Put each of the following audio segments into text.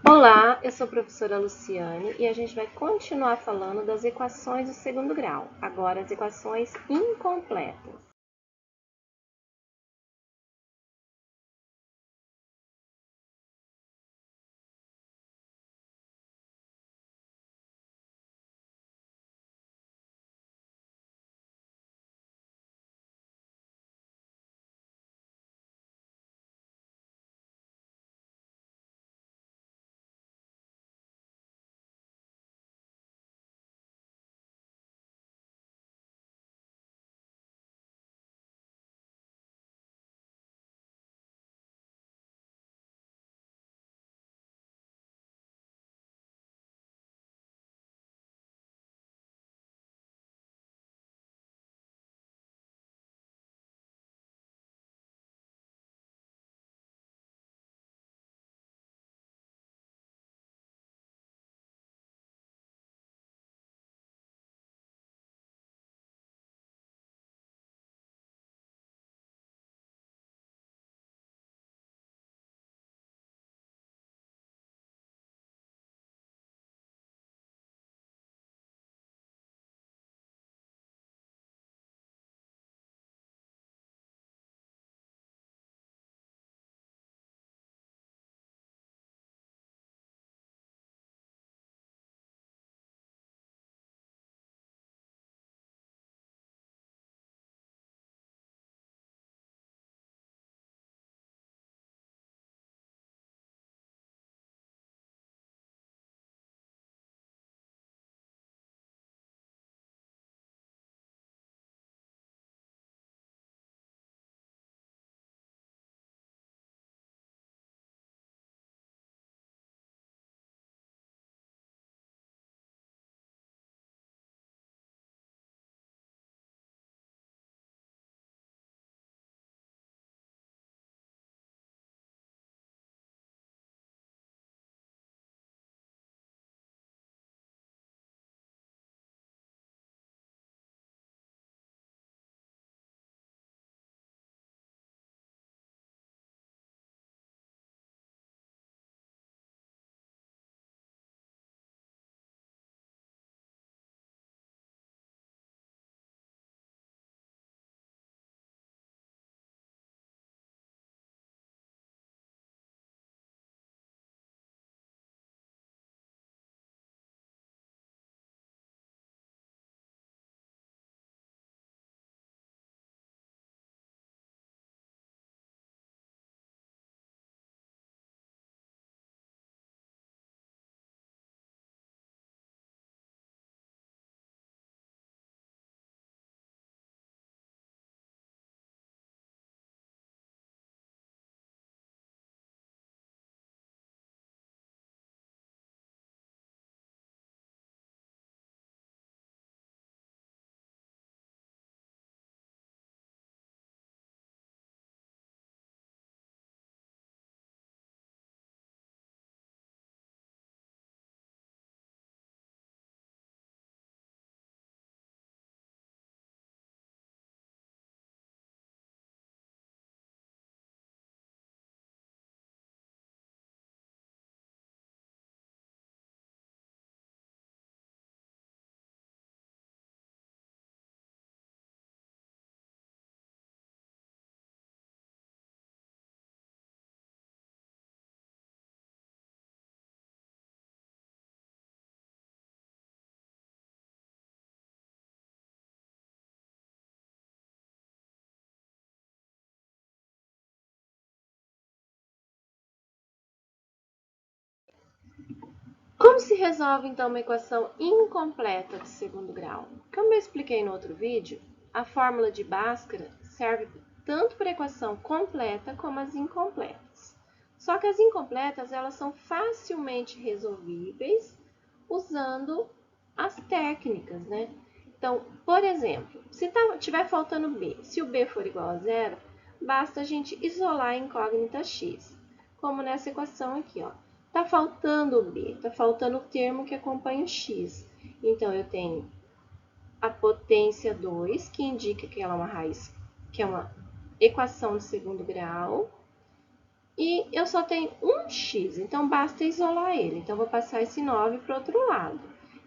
Olá, eu sou a professora Luciane e a gente vai continuar falando das equações do segundo grau, agora as equações incompletas. Como se resolve então uma equação incompleta de segundo grau? Como eu expliquei no outro vídeo, a fórmula de Bhaskara serve tanto para a equação completa como as incompletas. Só que as incompletas elas são facilmente resolvíveis usando as técnicas, né? Então, por exemplo, se tiver faltando b, se o b for igual a zero, basta a gente isolar a incógnita x, como nessa equação aqui, ó. Tá faltando o b, tá faltando o termo que acompanha o x. Então, eu tenho a potência 2, que indica que ela é uma raiz, que é uma equação de segundo grau. E eu só tenho um x, então basta isolar ele. Então, vou passar esse 9 para o outro lado.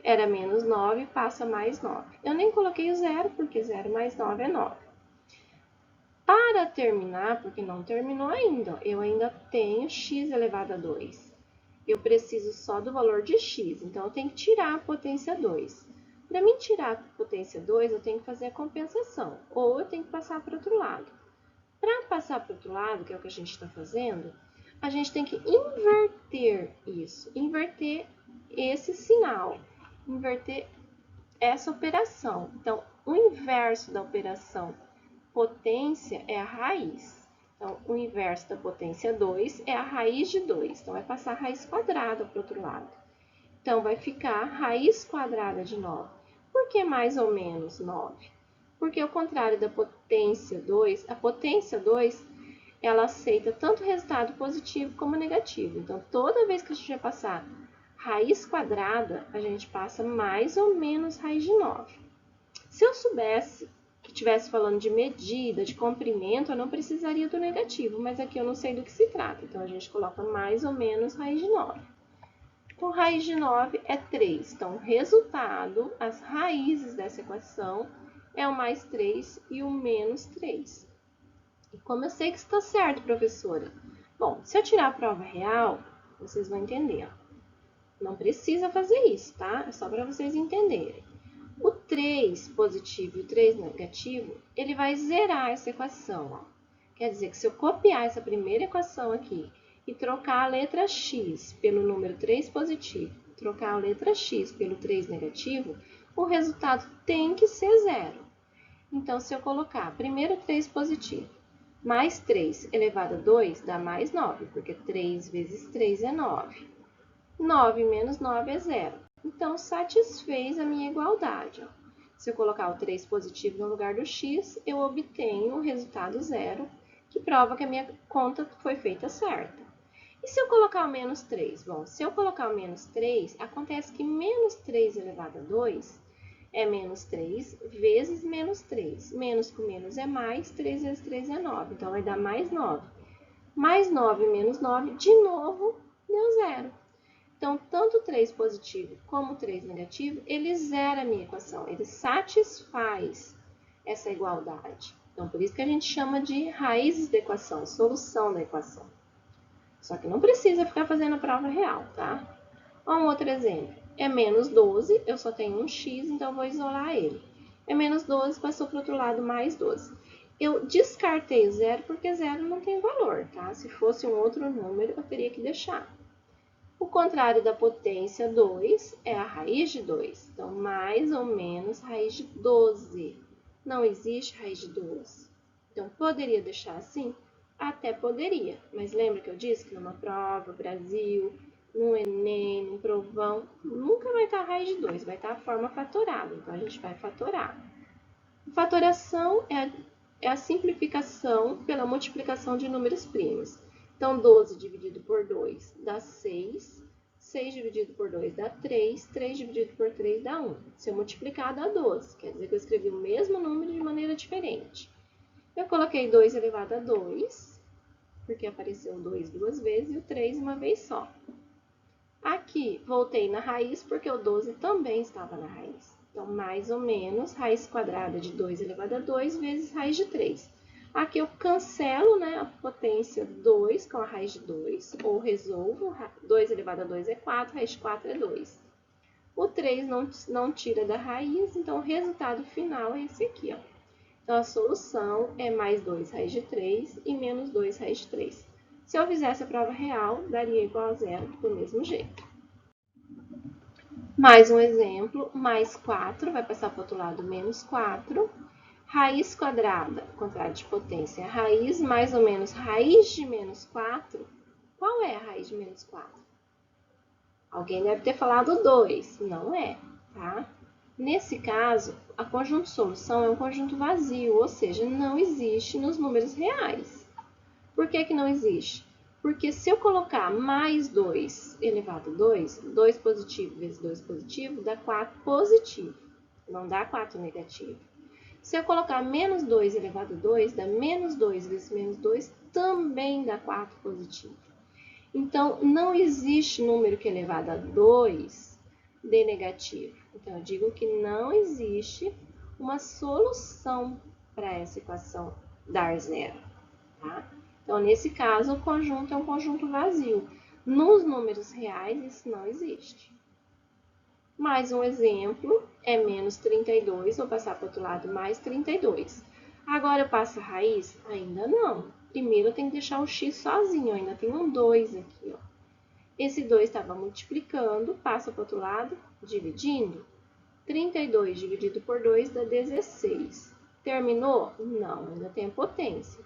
Era menos 9, passa mais 9. Eu nem coloquei o zero, porque 0 mais 9 é 9. Para terminar, porque não terminou ainda, eu ainda tenho x elevado a 2. Eu preciso só do valor de x, então eu tenho que tirar a potência 2. Para mim tirar a potência 2, eu tenho que fazer a compensação, ou eu tenho que passar para o outro lado. Para passar para o outro lado, que é o que a gente está fazendo, a gente tem que inverter isso, inverter esse sinal, inverter essa operação. Então, o inverso da operação potência é a raiz. Então, o inverso da potência 2 é a raiz de 2. Então, vai passar a raiz quadrada para o outro lado. Então, vai ficar raiz quadrada de 9. Por que mais ou menos 9? Porque ao contrário da potência 2, a potência 2, ela aceita tanto resultado positivo como negativo. Então, toda vez que a gente vai passar raiz quadrada, a gente passa mais ou menos raiz de 9. Se eu soubesse que estivesse falando de medida, de comprimento, eu não precisaria do negativo, mas aqui eu não sei do que se trata. Então, a gente coloca mais ou menos raiz de 9. Então, raiz de 9 é 3. Então, o resultado, as raízes dessa equação, é o mais 3 e o menos 3. E como eu sei que está certo, professora? Bom, se eu tirar a prova real, vocês vão entender. Não precisa fazer isso, tá? É só para vocês entenderem. O 3 positivo e o 3 negativo, ele vai zerar essa equação. Ó. Quer dizer que se eu copiar essa primeira equação aqui e trocar a letra x pelo número 3 positivo, trocar a letra x pelo 3 negativo, o resultado tem que ser zero. Então, se eu colocar primeiro 3 positivo, mais 3 elevado a 2 dá mais 9, porque 3 vezes 3 é 9. 9 menos 9 é zero. Então, satisfez a minha igualdade. Ó. Se eu colocar o 3 positivo no lugar do x, eu obtenho o resultado zero, que prova que a minha conta foi feita certa. E se eu colocar o menos 3? Bom, se eu colocar o menos 3, acontece que menos 3 elevado a 2 é menos 3 vezes menos 3. Menos com menos é mais, 3 vezes 3 é 9. Então, vai dar mais 9. Mais 9 menos 9, de novo, deu zero. Então, tanto 3 positivo como 3 negativo, ele zera a minha equação, ele satisfaz essa igualdade. Então, por isso que a gente chama de raízes da equação, solução da equação. Só que não precisa ficar fazendo a prova real, tá? Um outro exemplo. É menos 12, eu só tenho um x, então eu vou isolar ele. É menos 12, passou para o outro lado mais 12. Eu descartei o zero porque zero não tem valor, tá? Se fosse um outro número, eu teria que deixar. O contrário da potência 2 é a raiz de 2. Então, mais ou menos raiz de 12. Não existe raiz de 12. Então, poderia deixar assim? Até poderia. Mas lembra que eu disse que numa prova, Brasil, no Enem, no provão, nunca vai estar a raiz de 2, vai estar a forma fatorada. Então, a gente vai fatorar. Fatoração é a simplificação pela multiplicação de números primos. Então, 12 dividido por 2 dá 6. 6 dividido por 2 dá 3. 3 dividido por 3 dá 1. Se eu multiplicar, dá 12. Quer dizer que eu escrevi o mesmo número de maneira diferente. Eu coloquei 2 elevado a 2, porque apareceu o 2 duas vezes e o 3 uma vez só. Aqui, voltei na raiz, porque o 12 também estava na raiz. Então, mais ou menos, raiz quadrada de 2 elevado a 2 vezes raiz de 3. Aqui eu cancelo, né, a potência 2 com a raiz de 2, ou resolvo, 2 elevado a 2 é 4, raiz de 4 é 2. O 3 não tira da raiz, então o resultado final é esse aqui, ó. Então, a solução é mais 2 raiz de 3 e menos 2 raiz de 3. Se eu fizesse a prova real, daria igual a zero do mesmo jeito. Mais um exemplo, mais 4, vai passar para o outro lado, menos 4. Raiz quadrada, contrário de potência, raiz mais ou menos raiz de menos 4. Qual é a raiz de menos 4? Alguém deve ter falado 2, não é, tá? Nesse caso, a conjunto solução é um conjunto vazio, ou seja, não existe nos números reais. Por que que não existe? Porque se eu colocar mais 2 elevado a 2, 2 positivo vezes 2 positivo, dá 4 positivo, não dá 4 negativo. Se eu colocar menos 2 elevado a 2, dá menos 2 vezes menos 2, também dá 4 positivo. Então, não existe número que é elevado a 2 dê negativo. Então, eu digo que não existe uma solução para essa equação dar zero. Tá? Então, nesse caso, o conjunto é um conjunto vazio. Nos números reais, isso não existe. Mais um exemplo é menos 32, vou passar para o outro lado, mais 32. Agora eu passo a raiz? Ainda não. Primeiro eu tenho que deixar o x sozinho, eu ainda tenho um 2 aqui, ó. Esse 2 estava multiplicando, passa para o outro lado, dividindo. 32 dividido por 2 dá 16. Terminou? Não, ainda tem a potência.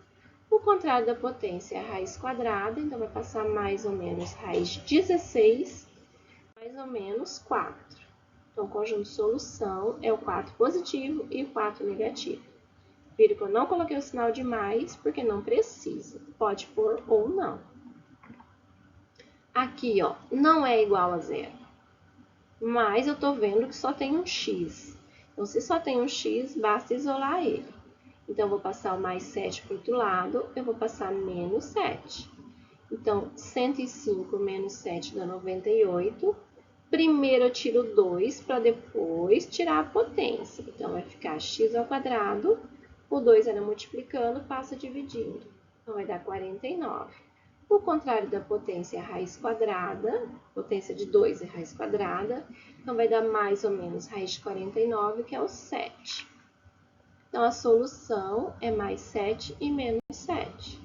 O contrário da potência é a raiz quadrada, então vai passar mais ou menos raiz de 16, mais ou menos 4. Então, o conjunto de solução é o 4 positivo e o 4 negativo. Viram que eu não coloquei o sinal de mais, porque não precisa. Pode pôr ou não. Aqui, ó, não é igual a zero. Mas eu tô vendo que só tem um x. Então, se só tem um x, basta isolar ele. Então, eu vou passar o mais 7 para o outro lado, eu vou passar menos 7. Então, 105 menos 7 dá 98. Primeiro eu tiro 2 para depois tirar a potência. Então, vai ficar x ao quadrado. O 2 era multiplicando, passa dividindo. Então, vai dar 49. O contrário da potência é a raiz quadrada. Potência de 2 é raiz quadrada. Então, vai dar mais ou menos raiz de 49, que é o 7. Então, a solução é mais 7 e menos 7.